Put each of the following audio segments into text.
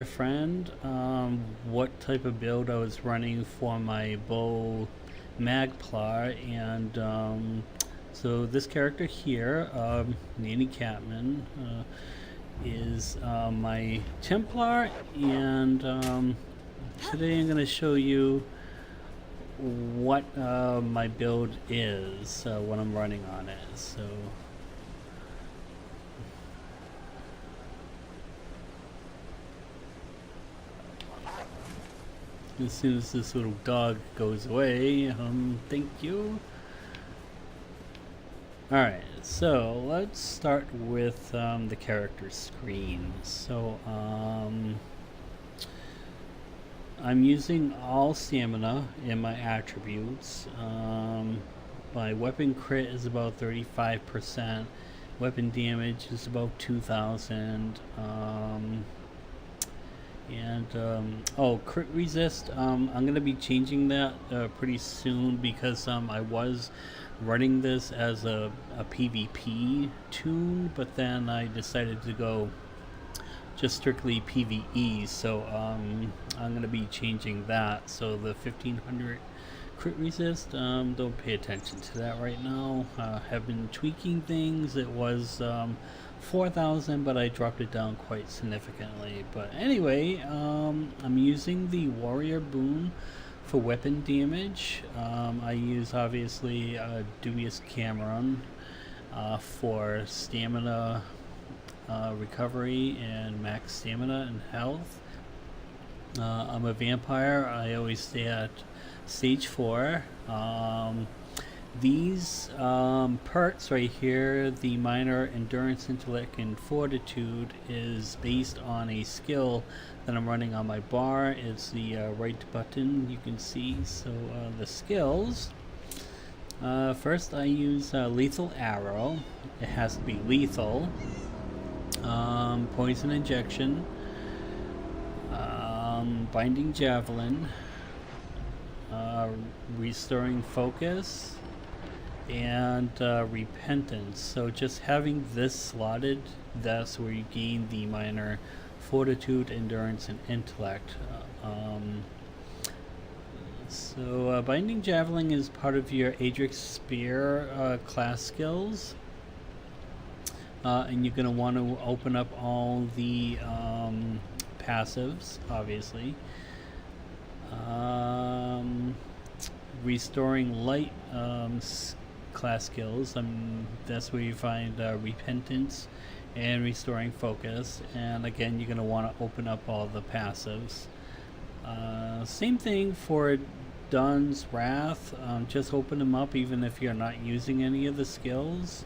Friend what type of build I was running for my bow Plar, and so this character here, Nanny Catman, is my Templar, and today I'm going to show you what my build is, what I'm running on it. So as soon as this little dog goes away, thank you. Alright, so let's start with the character screen. So I'm using all stamina in my attributes. My weapon crit is about 35%. Weapon damage is about 2,000. Oh, crit resist, I'm going to be changing that pretty soon, because I was running this as a PvP toon, but then I decided to go just strictly PvE, so I'm going to be changing that. So the 1500 crit resist, don't pay attention to that right now. Have been tweaking things. It was 4,000, but I dropped it down quite significantly. But anyway, I'm using the warrior boon for weapon damage. I use obviously Dubious Cameron for stamina recovery and max stamina and health. I'm a vampire. I always stay at stage 4. These perks right here, the minor endurance, intellect, and fortitude, is based on a skill that I'm running on my bar. It's the right button, you can see. So the skills, first I use lethal arrow. It has to be lethal. Poison injection, binding javelin, restoring focus, and repentance. So just having this slotted, that's where you gain the minor fortitude, endurance, and intellect. So binding javelin is part of your Adrix spear class skills, and you're going to want to open up all the passives, obviously. Restoring light class skills, that's where you find repentance and restoring focus, and again you're going to want to open up all the passives. Same thing for Dun's Wrath, just open them up even if you're not using any of the skills.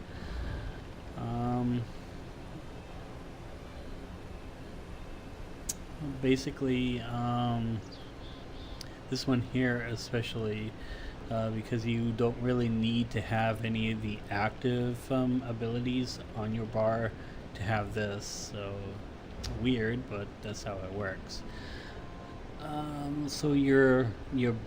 Basically, this one here especially, because you don't really need to have any of the active abilities on your bar to have this. So weird, but that's how it works. So your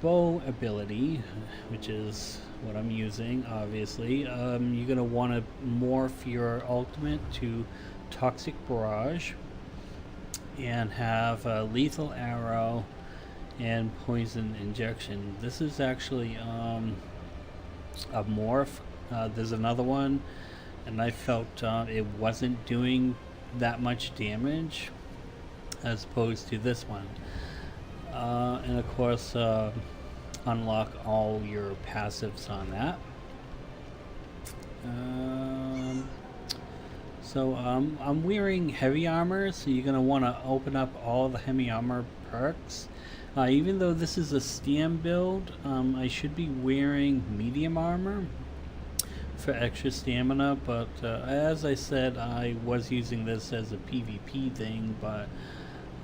bow ability, which is what I'm using, obviously, you're gonna want to morph your ultimate to Toxic Barrage and have a lethal arrow and poison injection. This is actually a morph. There's another one, and I felt it wasn't doing that much damage as opposed to this one. And of course, unlock all your passives on that. So I'm wearing heavy armor, so you're going to want to open up all the heavy armor perks. Even though this is a stam build, I should be wearing medium armor for extra stamina, but as I said, I was using this as a PvP thing, but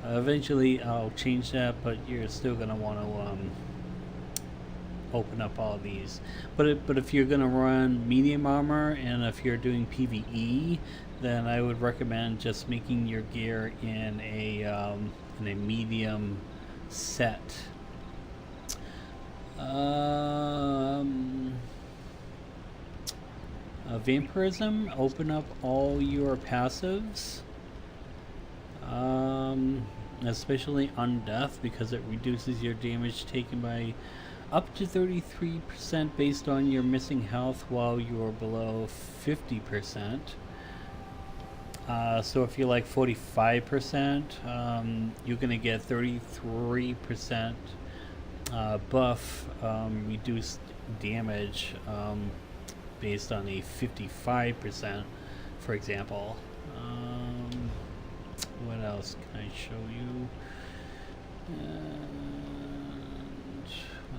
eventually I'll change that, but you're still going to want to open up all of these. But if you're going to run medium armor, and if you're doing PvE, then I would recommend just making your gear in a medium set. Vampirism, open up all your passives. especially on death, because it reduces your damage taken by up to 33% based on your missing health while you're below 50%. So if you're like 45%, you're going to get 33% buff, reduced damage based on a 55%, for example. What else can I show you?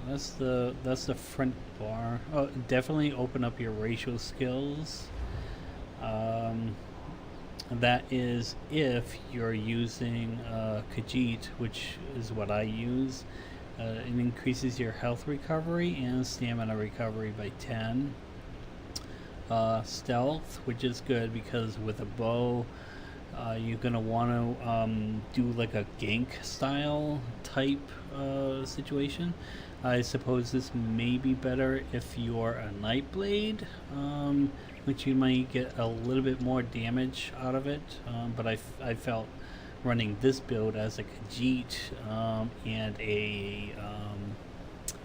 That's the front bar. Oh, definitely open up your racial skills. That is if you're using Khajiit, which is what I use. It increases your health recovery and stamina recovery by 10. Stealth, which is good because with a bow, you're gonna want to do like a gank style type situation. I suppose this may be better if you're a Nightblade, which you might get a little bit more damage out of it. But I felt running this build as a Khajiit and a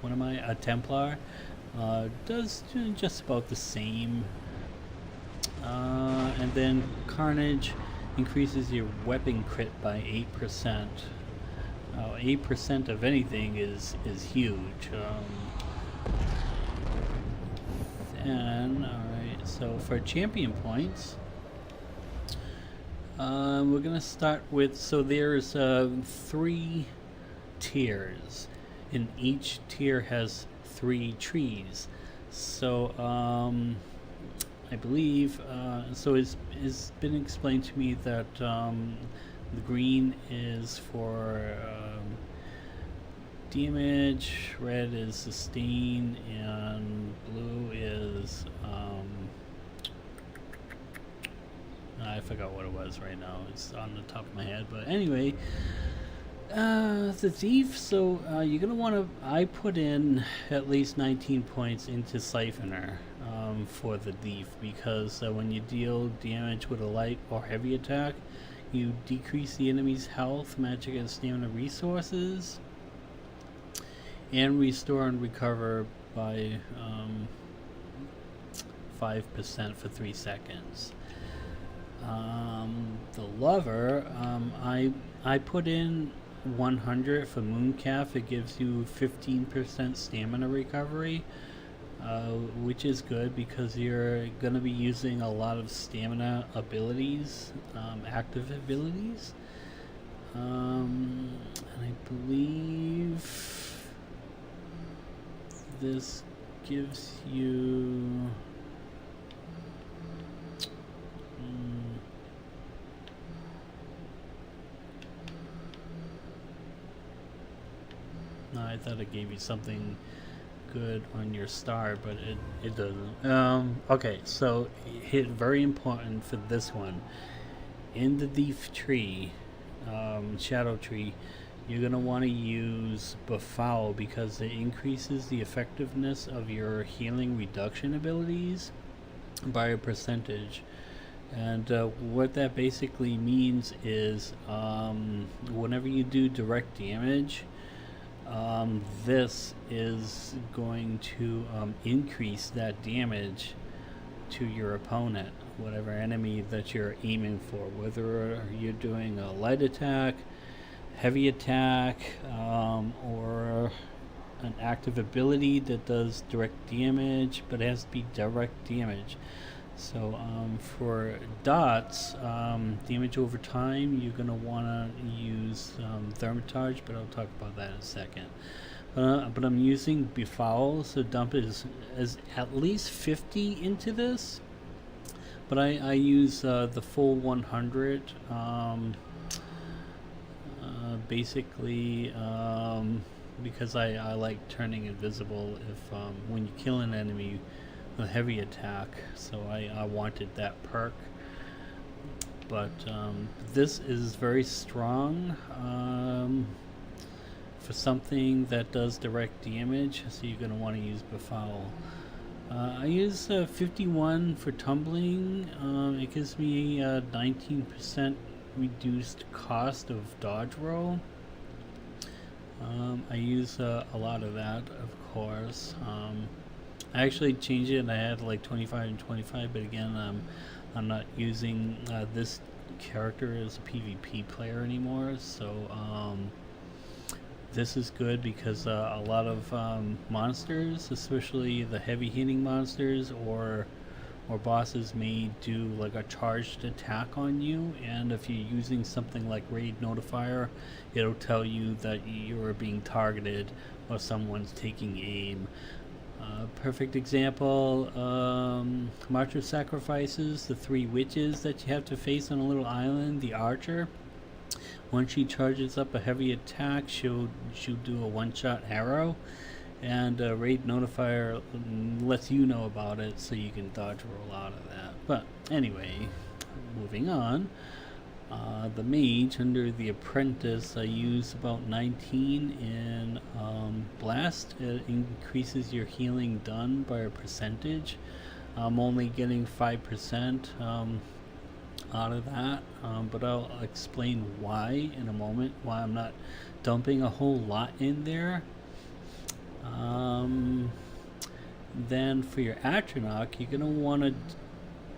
a Templar does just about the same. And then Carnage increases your weapon crit by 8%. 8% of anything is huge. Then, alright, so for champion points, we're gonna start with, so there's 3 tiers, and each tier has 3 trees. So I believe so it's been explained to me that the green is for damage, red is sustain, and blue is I forgot what it was right now. It's on the top of my head, but anyway, the thief. So you're gonna want to. I put in at least 19 points into Siphoner for the thief, because when you deal damage with a light or heavy attack, you decrease the enemy's health, magic, and stamina resources, and restore and recover by 5% for 3 seconds. The lover, I put in 100 for Mooncalf. It gives you 15% stamina recovery, which is good because you're going to be using a lot of stamina abilities, active abilities. And I believe this gives you no, I thought it gave you something good on your star, but it doesn't. Okay, so hit very important for this one. In the thief tree, shadow tree, you're gonna want to use Befoul because it increases the effectiveness of your healing reduction abilities by a percentage. And what that basically means is whenever you do direct damage, this is going to increase that damage to your opponent, whatever enemy that you're aiming for, whether you're doing a light attack, heavy attack, or an active ability that does direct damage, but it has to be direct damage. So for dots, damage over time, you're going to want to use Thermitage, but I'll talk about that in a second. But I'm using Befoul, so dump is at least 50 into this. But I use the full 100, basically, because I like turning invisible if when you kill an enemy, a heavy attack, so I wanted that perk. But this is very strong for something that does direct damage, so you're going to want to use Befoul. I use 51 for tumbling. It gives me 19% reduced cost of dodge roll. I use a lot of that, of course. I actually changed it and I had like 25 and 25, but again, I'm not using this character as a PvP player anymore, so this is good because a lot of monsters, especially the heavy hitting monsters or bosses, may do like a charged attack on you, and if you're using something like raid notifier, it'll tell you that you're being targeted or someone's taking aim. Perfect example, March of Sacrifices, the 3 witches that you have to face on a little island, the archer. Once she charges up a heavy attack, she'll do a one-shot arrow, and raid notifier lets you know about it so you can dodge roll out of that. But anyway, moving on. The mage under the apprentice, I use about 19 in blast. It increases your healing done by a percentage. I'm only getting 5% out of that, but I'll explain why in a moment, why I'm not dumping a whole lot in there. Then for your Atronach, you're going to want to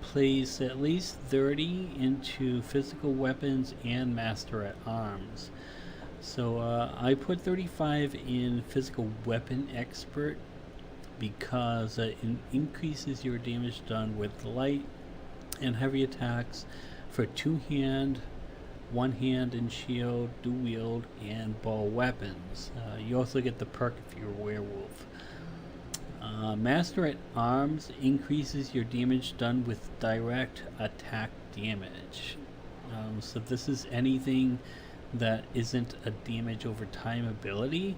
place at least 30 into physical weapons and master at arms. So I put 35 in physical weapon expert because it increases your damage done with light and heavy attacks for 2-hand, 1-hand and shield, dual wield, and ball weapons. You also get the perk if you're a werewolf. Master at Arms increases your damage done with direct attack damage. So this is anything that isn't a damage over time ability.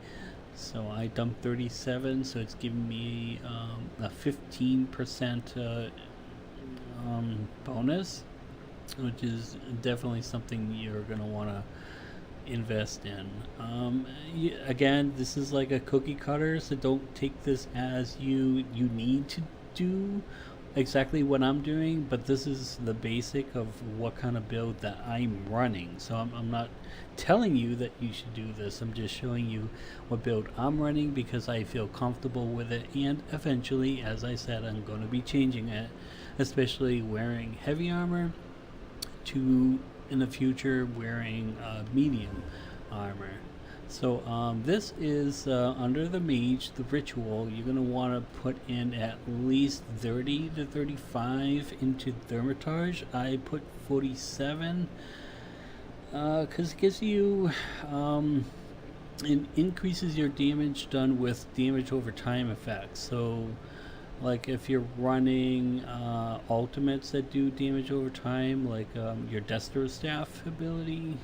So I dumped 37, so it's giving me a 15% bonus, which is definitely something you're going to want to invest in. Again, this is like a cookie cutter, so don't take this as you need to do exactly what I'm doing, but this is the basic of what kind of build that I'm running. So I'm not telling you that you should do this, I'm just showing you what build I'm running because I feel comfortable with it, and eventually, as I said, I'm going to be changing it, especially wearing heavy armor to in the future wearing medium armor. So this is under the mage, the ritual. You're going to want to put in at least 30 to 35 into Thermitage. I put 47 because it gives you it increases your damage done with damage over time effects. So like if you're running ultimates that do damage over time, like your Destro Staff ability,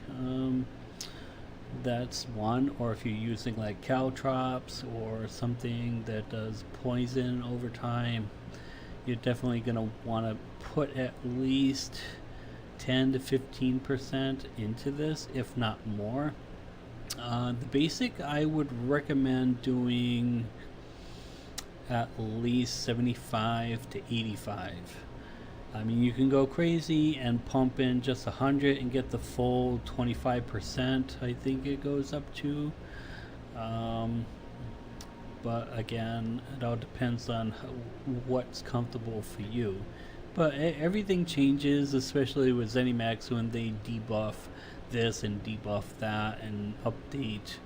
that's one. Or if you're using like Caltrops or something that does poison over time, you're definitely going to want to put at least 10 to 15% into this, if not more. The basic, I would recommend doing at least 75 to 85. I mean, you can go crazy and pump in just 100 and get the full 25%, I think it goes up to. But again, it all depends on what's comfortable for you. But everything changes, especially with ZeniMax, when they debuff this and debuff that and update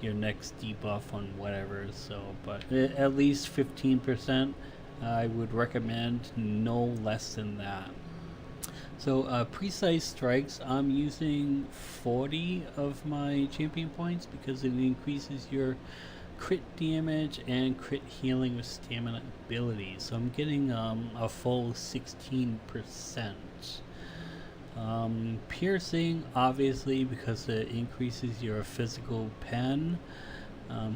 your next debuff on whatever. So, but at least 15%, I would recommend, no less than that. So precise strikes, I'm using 40 of my champion points because it increases your crit damage and crit healing with stamina abilities. So I'm getting a full 16%. Piercing, obviously, because it increases your physical pen.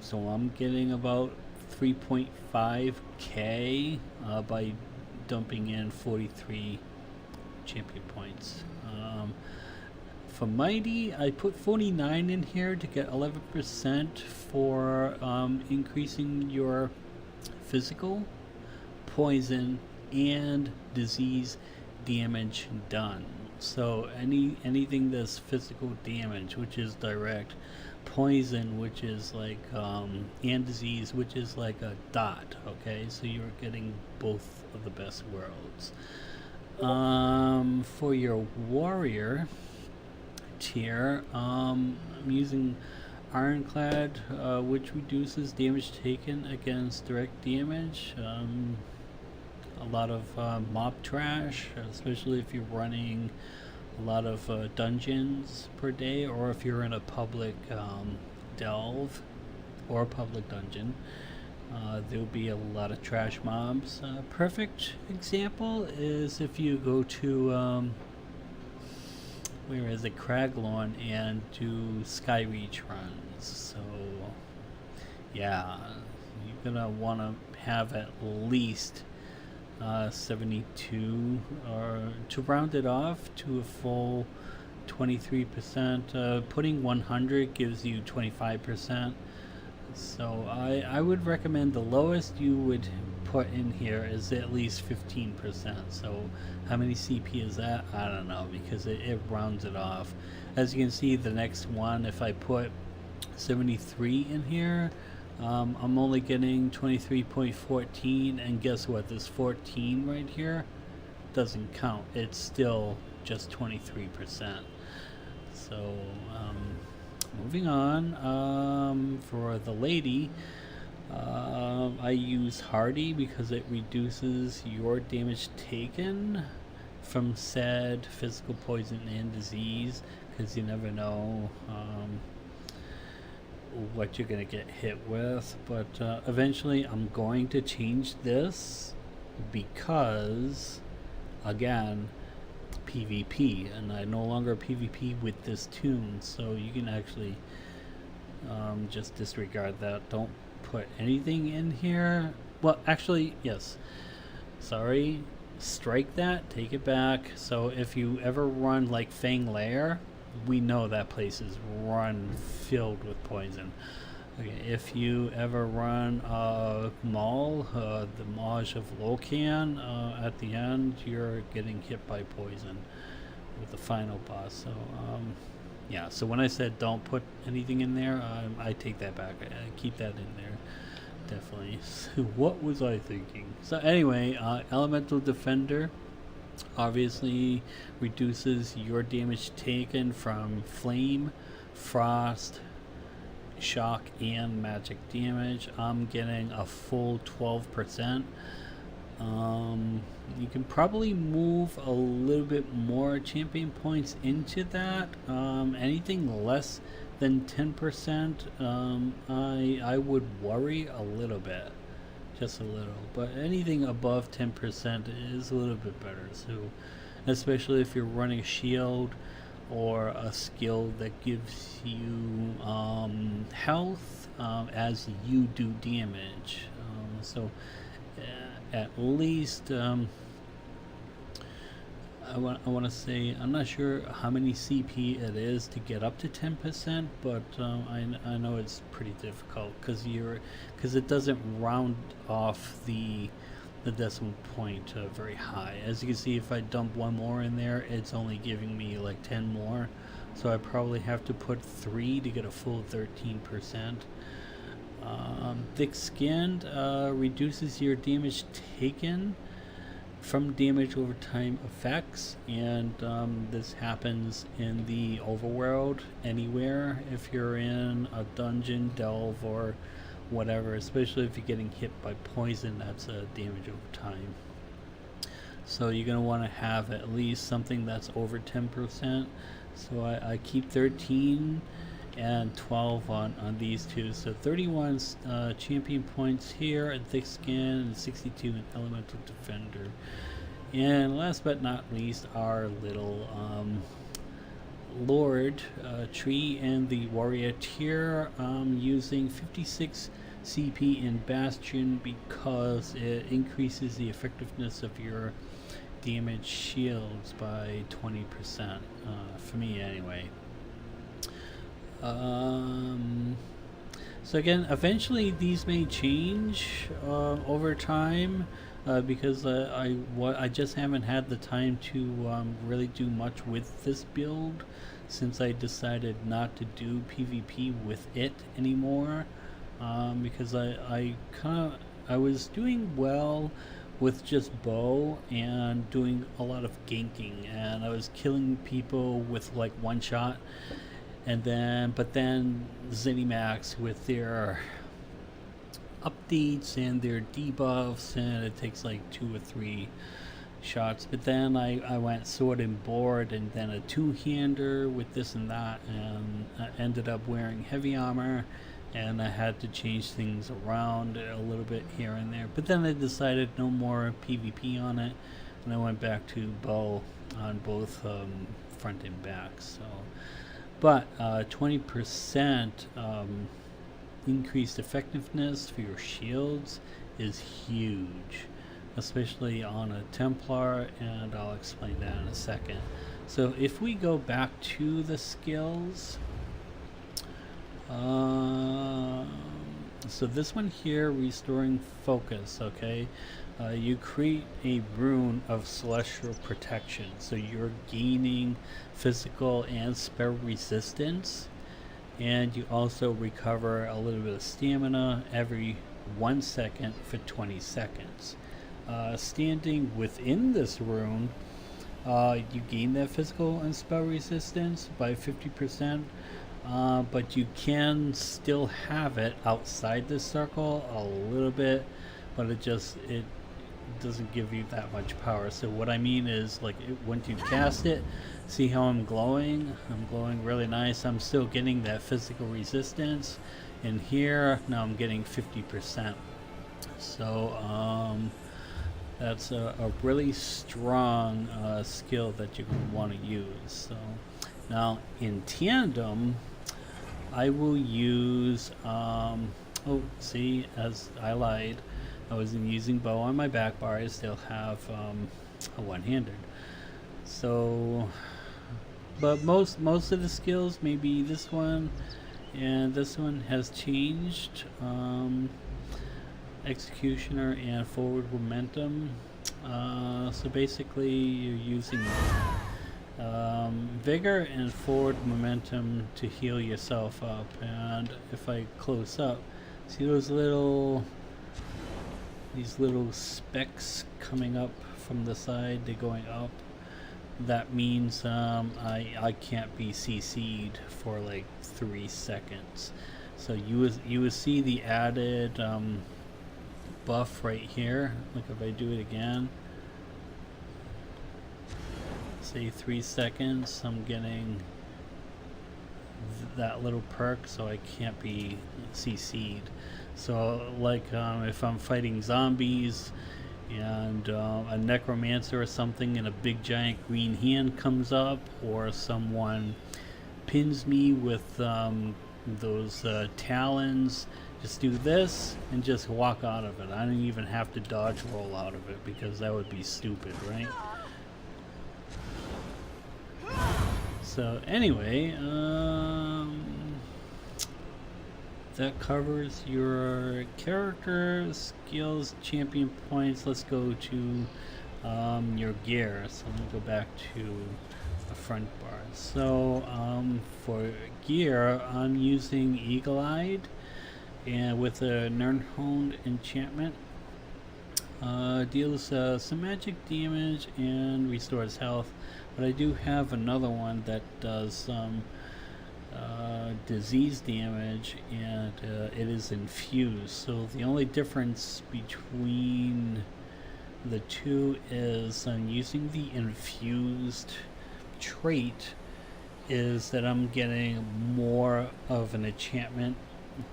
So I'm getting about 3.5k by dumping in 43 champion points. For Mighty, I put 49 in here to get 11% for increasing your physical, poison, and disease damage done. So anything that's physical damage, which is direct, poison, which is like and disease, which is like a dot. Okay, so you're getting both of the best worlds. For your warrior tier, I'm using Ironclad, which reduces damage taken against direct damage. A lot of mob trash, especially if you're running a lot of dungeons per day, or if you're in a public delve or a public dungeon. There'll be a lot of trash mobs. Perfect example is if you go to where is it, Craglorn, and do Skyreach runs. So yeah, you're gonna want to have at least 72, or to round it off to a full 23%. Putting 100 gives you 25%. So I would recommend the lowest you would put in here is at least 15%. So how many CP is that? I don't know, because it rounds it off. As you can see, the next one, if I put 73 in here, I'm only getting 23.14, and guess what? This 14 right here doesn't count. It's still just 23%. So, moving on, for the lady, I use Hardy because it reduces your damage taken from said physical poison and disease, because you never know what you're going to get hit with. But eventually I'm going to change this because, again, PvP, and I no longer PvP with this toon, so you can actually just disregard that. Don't put anything in here. Well, actually, yes, sorry, strike that, take it back. So if you ever run like Fang Lair, we know that place is run filled with poison. Okay, if you ever run Maul, the Maj of Locan, at the end you're getting hit by poison with the final boss. So yeah, so when I said don't put anything in there, I take that back. I keep that in there, definitely. So what was I thinking? So anyway, Elemental Defender obviously reduces your damage taken from flame, frost, shock, and magic damage. I'm getting a full 12%. You can probably move a little bit more champion points into that. Anything less than 10%, I would worry a little bit, just a little. But anything above 10% is a little bit better. So, especially if you're running a shield or a skill that gives you health as you do damage. So at least I want to say, I'm not sure how many CP it is to get up to 10%, but I know it's pretty difficult because it doesn't round off the decimal point very high. As you can see, if I dump one more in there, it's only giving me like 10 more. So I probably have to put 3 to get a full 13%. Thick Skinned reduces your damage taken from damage over time effects, and this happens in the overworld anywhere if you're in a dungeon, delve, or whatever, especially if you're getting hit by poison. That's damage over time. So you're going to want to have at least something that's over 10%. So I keep 13 and 12 on these two. So 31 champion points here at Thick Skin, and 62 in Elemental Defender. And last but not least, our little Lord tree and the warrior tier, using 56 CP in Bastion because it increases the effectiveness of your damage shields by 20%, for me anyway. So again, eventually these may change over time. because I just haven't had the time to really do much with this build since I decided not to do PvP with it anymore. Because I was doing well with just bow and doing a lot of ganking, and I was killing people with like one shot, and then ZeniMax with their updates and their debuffs, and it takes like 2 or 3 shots. But then I went sword and board, and then a two-hander with this and that, and I ended up wearing heavy armor, and I had to change things around a little bit here and there. But then I decided no more PvP on it, and I went back to bow on both front and back. So, but 20% increased effectiveness for your shields is huge, especially on a Templar, and I'll explain that in a second. So if we go back to the skills, so this one here, restoring focus, okay? You create a rune of celestial protection, so you're gaining physical and spell resistance, and you also recover a little bit of stamina every 1 second for 20 seconds. Standing within this rune, you gain that physical and spell resistance by 50%, but you can still have it outside the circle a little bit, but it doesn't give you that much power. So what I mean is, like, once you cast it, see how I'm glowing? I'm glowing really nice. I'm still getting that physical resistance. And here, now I'm getting 50%. So, that's a really strong skill that you want to use. So, now in tandem, I will use, oh, see, as I lied, I wasn't using bow on my back bar. I still have a one-handed. So, but most of the skills, maybe this one and this one has changed. Executioner and forward momentum. So basically, you're using vigor and forward momentum to heal yourself up. And if I close up, see those these little specks coming up from the side? They're going up. That means I can't be CC'd for like 3 seconds. So you would see the added buff right here. Look, if I do it again, say 3 seconds, I'm getting that little perk, so I can't be CC'd. So like if I'm fighting zombies and a necromancer or something, and a big giant green hand comes up, or someone pins me with those talons, just do this and just walk out of it. I don't even have to dodge roll out of it, because that would be stupid, right? So anyway, that covers your character, skills, champion points. Let's go to your gear. So let me go back to the front bar. So for gear, I'm using Eagle-Eyed, and with a Nirnhoned enchantment. Deals some magic damage and restores health, but I do have another one that does some disease damage, and it is infused. So the only difference between the two is I'm using the infused trait is that I'm getting more of an enchantment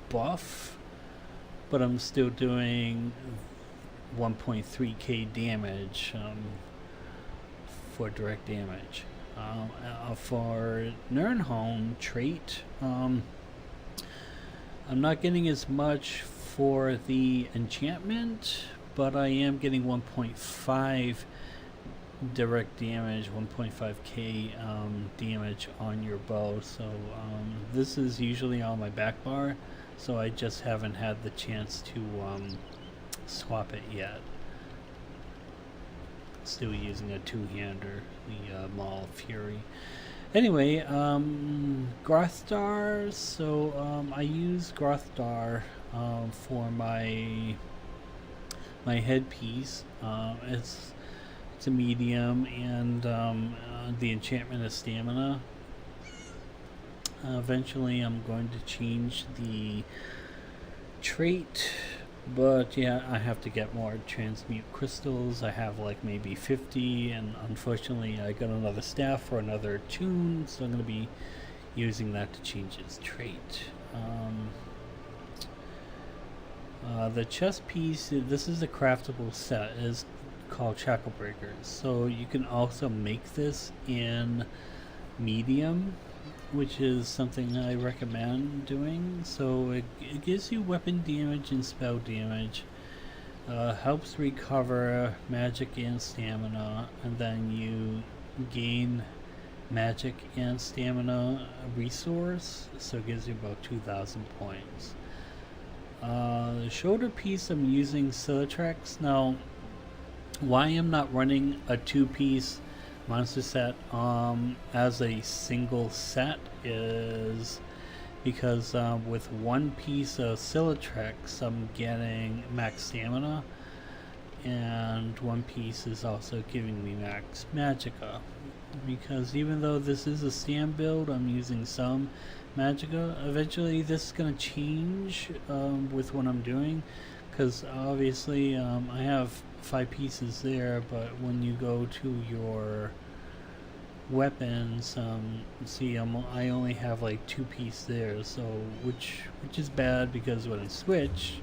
buff, but I'm still doing 1.3k damage for direct damage. For Nirnhoned trait, I'm not getting as much for the enchantment, but I am getting 1.5 direct damage, 1.5k damage on your bow. So this is usually on my back bar, so I just haven't had the chance to swap it yet. still using a two-hander, the Maul Fury. Anyway, Grothstar. So I use Grothstar for my headpiece. It's a medium, and the enchantment is stamina. Eventually, I'm going to change the trait, but yeah, I have to get more transmute crystals. I have like maybe 50, and unfortunately I got another staff for another toon, so I'm going to be using that to change its trait. The chest piece, this is a craftable set, is called Shackle Breakers, so you can also make this in medium, which is something I recommend doing. So it gives you weapon damage and spell damage, helps recover magic and stamina, and then you gain magic and stamina resource, so it gives you about 2,000 points. The shoulder piece, I'm using Silatrex. Now, why I'm not running a two-piece monster set as a single set is because with one piece of Silatrex I'm getting max stamina, and one piece is also giving me max magicka, because even though this is a stam build, I'm using some magicka. Eventually this is going to change with what I'm doing, because obviously I have 5 pieces there, but when you go to your weapons, see, I only have like 2 pieces there, so which is bad, because when I switch,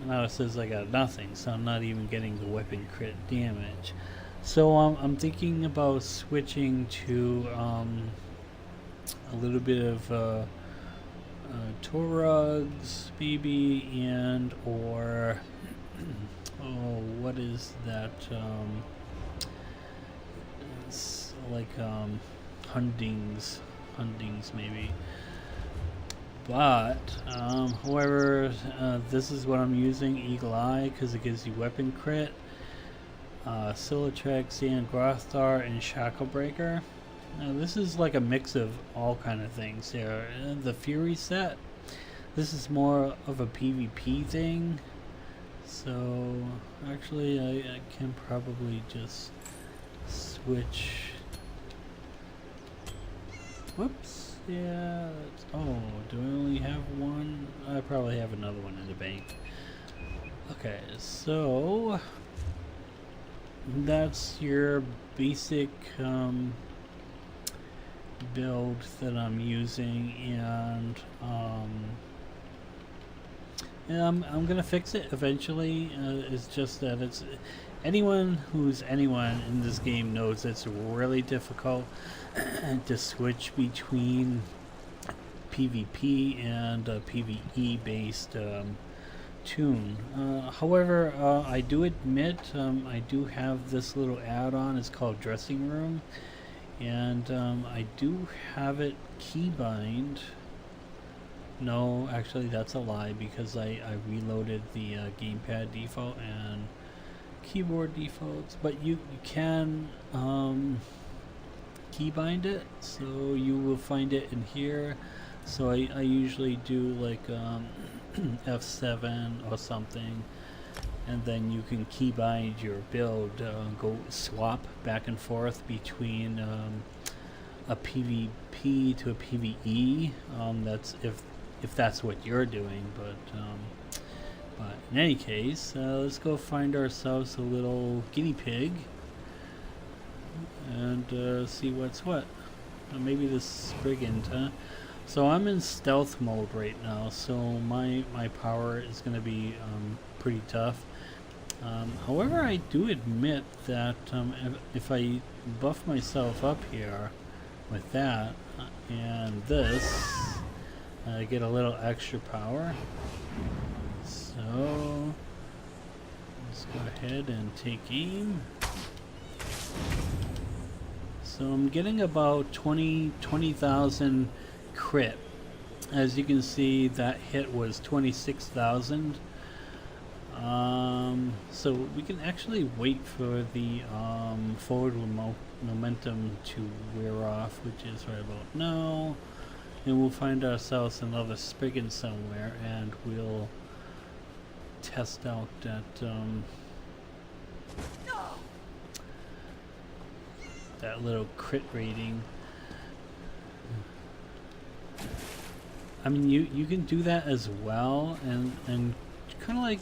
now it says I got nothing, so I'm not even getting the weapon crit damage. So I'm thinking about switching to a little bit of Torugs maybe, and or oh, what is that? It's like Hundings maybe. But however, this is what I'm using, Eagle Eye, because it gives you weapon crit, Silatrex and Grothstar and Shackle Breaker. Now this is like a mix of all kind of things here. The Fury set, this is more of a PvP thing. So actually I can probably just switch. Whoops. Yeah. Oh, do I only have one? I probably have another one in the bank. Okay, so that's your basic build that I'm using, and I'm gonna fix it eventually. It's just that it's anyone in this game knows it's really difficult to switch between PvP and PvE based toon. However, I do admit I do have this little add-on. It's called Dressing Room, and I do have it keybind. No, actually that's a lie, because I reloaded the gamepad default and keyboard defaults, but you can keybind it, so you will find it in here. So I usually do like F7 or something, and then you can keybind your build, go swap back and forth between a PvP to a PvE. That's if that's what you're doing, but in any case, let's go find ourselves a little guinea pig and see what's what. Maybe this brigand, huh? So I'm in stealth mode right now, so my power is going to be pretty tough. However, I do admit that if I buff myself up here with that and this, I get a little extra power. So let's go ahead and take aim. So I'm getting about 20,000 crit. As you can see, that hit was 26,000. So we can actually wait for the forward momentum to wear off, which is right about now, and we'll find ourselves another spigot somewhere, and we'll test out that little crit rating. I mean, you can do that as well, and kind of like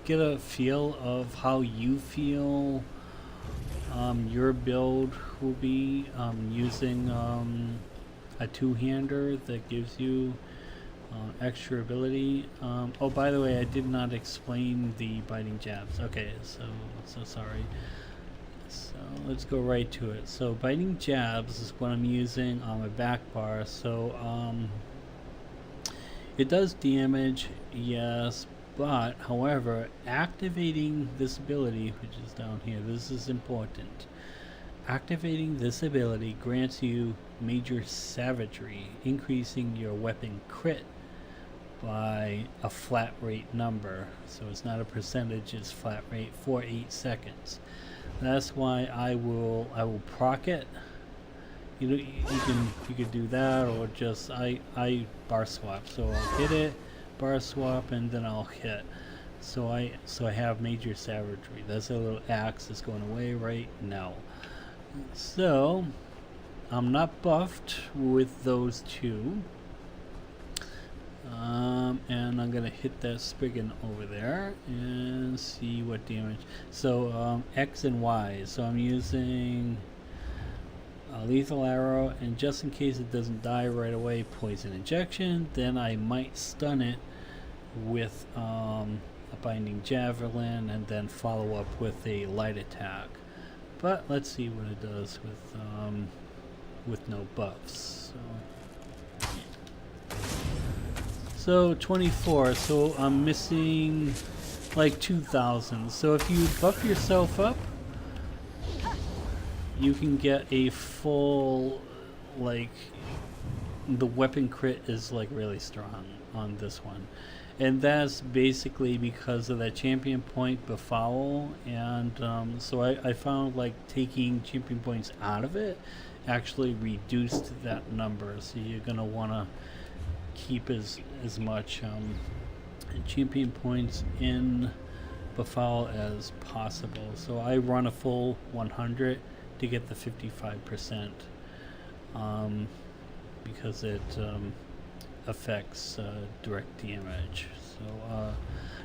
get a feel of how you feel your build will be using a two-hander that gives you extra ability. Oh, by the way, I did not explain the biting jabs. Okay, so sorry. So let's go right to it. So biting jabs is what I'm using on my back bar. So it does damage, yes, but however, activating this ability, which is down here, this is important. Activating this ability grants you major savagery, increasing your weapon crit by a flat rate number. So it's not a percentage, it's flat rate for 8 seconds. That's why I will proc it. You could do that, or just I bar swap. So I'll hit it, bar swap, and then I'll hit. So I have major savagery. That's a little axe that's going away right now. So I'm not buffed with those two. And I'm gonna hit that spigot over there and see what damage. So X and Y. So I'm using a lethal arrow, and just in case it doesn't die right away, poison injection. Then I might stun it with a binding javelin, and then follow up with a light attack. But let's see what it does with no buffs. So 24, so I'm missing like 2,000. So if you buff yourself up, you can get a full, like, the weapon crit is like really strong on this one. And that's basically because of that champion point befoul, and so I found like taking champion points out of it actually reduced that number. So you're gonna wanna keep as much champion points in befoul as possible. So I run a full 100 to get the 55% because it affects direct damage.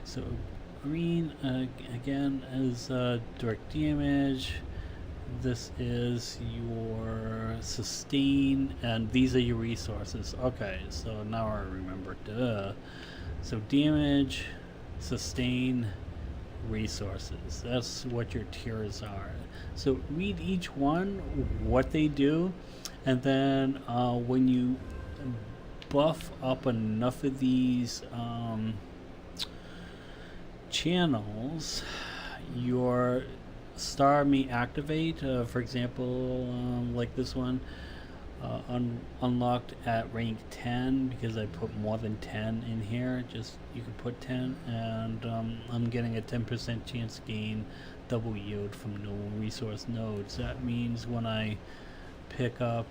So green again is direct damage. This is your sustain, and these are your resources. Okay, so now I remember. Duh. So damage, sustain, resources. That's what your tiers are. So read each one, what they do, and then when you buff up enough of these channels, your star may activate. For example, like this one, unlocked at rank 10 because I put more than 10 in here. Just you can put 10, and I'm getting a 10% chance gain double yield from no resource nodes. That means when I pick up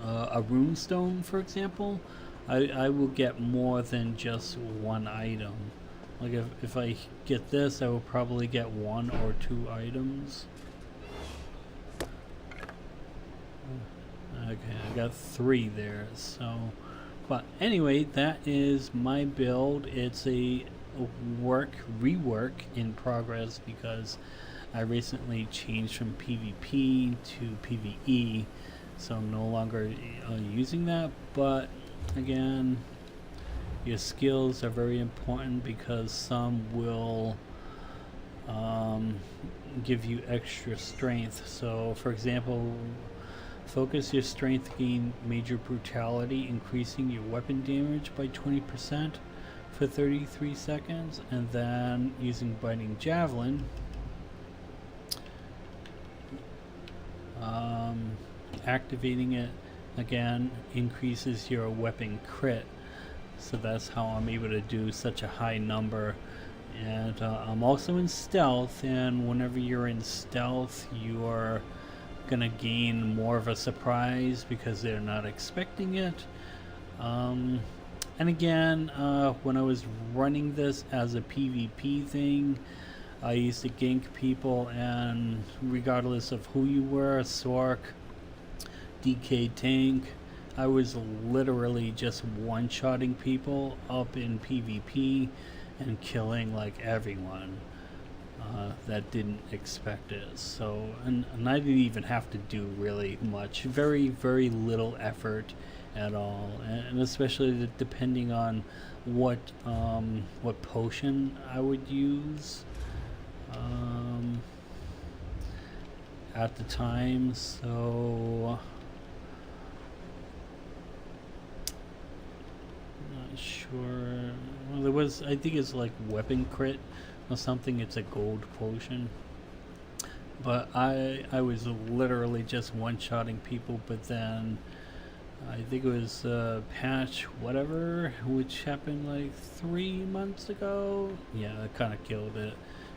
a rune stone, for example, I will get more than just one item. Like if I get this, I will probably get 1 or 2 items. Okay, I got 3 there. So, but anyway, that is my build. It's a rework in progress because I recently changed from PvP to PvE, so I'm no longer using that. But again, your skills are very important because some will give you extra strength. So for example, focus your strength gain major brutality, increasing your weapon damage by 20% for 33 seconds, and then using biting javelin, activating it again increases your weapon crit so that's how I'm able to do such a high number. And I'm also in stealth, and whenever you're in stealth, you are gonna gain more of a surprise because they're not expecting it. And again, when I was running this as a PvP thing, I used to gank people, and regardless of who you were, Sorc, DK tank, I was literally just one-shotting people up in PvP and killing like everyone that didn't expect it. So, and I didn't even have to do really much. Very, very little effort at all, and especially depending on what potion I would use at the time. So not sure. Well, there was, I think it's like weapon crit or something. It's a gold potion. But I was literally just one-shotting people. But then I think it was patch whatever, which happened like 3 months ago. Yeah, I kind of killed it.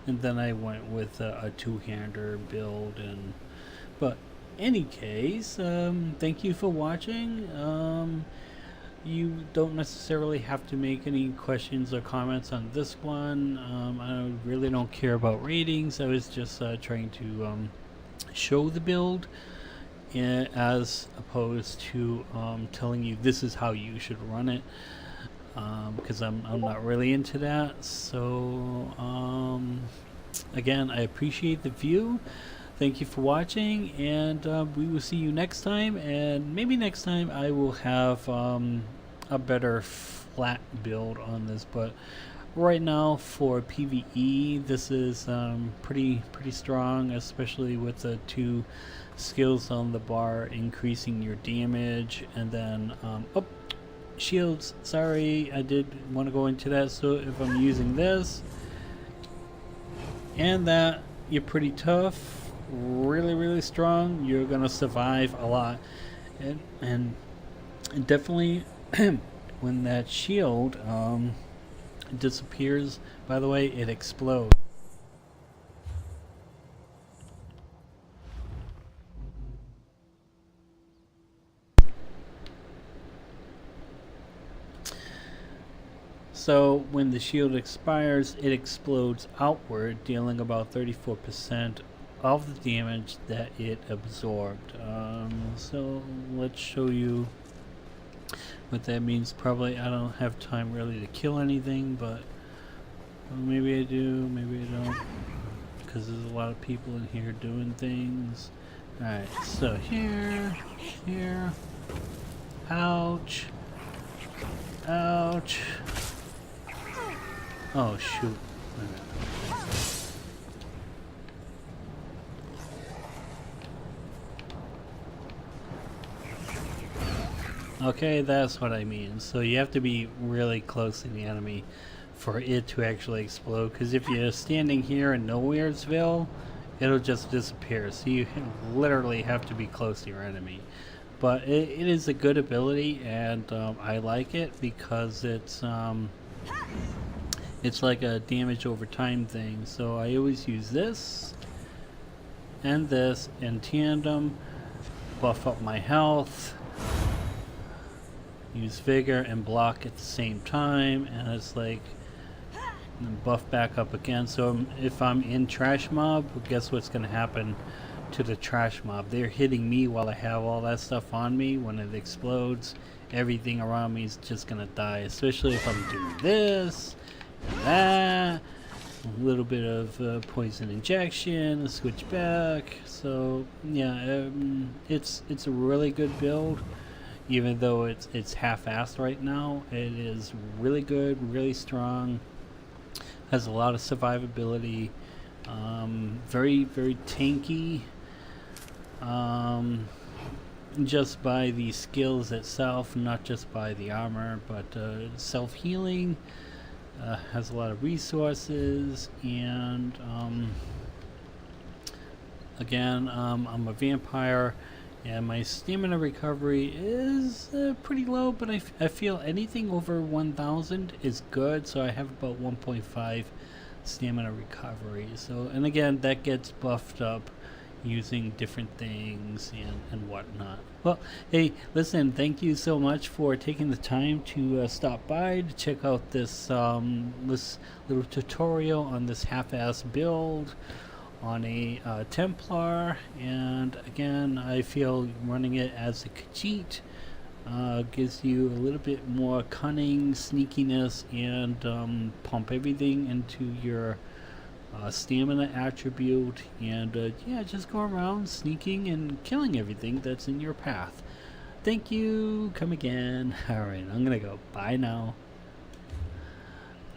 And then I went with a two-hander build. And but any case, thank you for watching. You don't necessarily have to make any questions or comments on this one. I really don't care about ratings. I was just trying to show the build, as opposed to telling you this is how you should run it, because I'm not really into that. So again, I appreciate the view. Thank you for watching, and we will see you next time. And maybe next time I will have a better flat build on this. But right now for PvE, this is pretty strong, especially with the 2 skills on the bar increasing your damage. And then oh, shields, sorry, I did want to go into that. So if I'm using this and that, you're pretty tough, really strong, you're gonna survive a lot. And definitely when that shield disappears, by the way, it explodes. So when the shield expires, it explodes outward, dealing about 34% of the damage that it absorbed. So let's show you what that means. Probably I don't have time really to kill anything, but maybe I do, maybe I don't, because there's a lot of people in here doing things. Alright, so here, ouch, ouch. Oh shoot. Okay, that's what I mean. So you have to be really close to the enemy for it to actually explode, because if you're standing here in Nowheresville, it'll just disappear. So you literally have to be close to your enemy. But it is a good ability, and I like it because it's like a damage over time thing. So I always use this and this in tandem, buff up my health, use vigor and block at the same time, and it's like, and buff back up again. So if I'm in trash mob, guess what's going to happen to the trash mob? They're hitting me while I have all that stuff on me. When it explodes, everything around me is just going to die, especially if I'm doing this and that, a little bit of poison injection, a switch back. So yeah, it's a really good build. Even though it's half-assed right now, it is really good, really strong, has a lot of survivability, very tanky, just by the skills itself, not just by the armor, but self-healing, has a lot of resources, and again, I'm a vampire, Yeah, my stamina recovery is pretty low, but I feel anything over 1000 is good, so I have about 1.5 stamina recovery. So, and again, that gets buffed up using different things and whatnot. Well, hey, listen, thank you so much for taking the time to stop by to check out this little tutorial on this half-ass build on a Templar. And again, I feel running it as a Khajiit gives you a little bit more cunning, sneakiness, and pump everything into your stamina attribute. And yeah, just go around sneaking and killing everything that's in your path. Thank you. Come again. Alright, I'm gonna go. Bye now.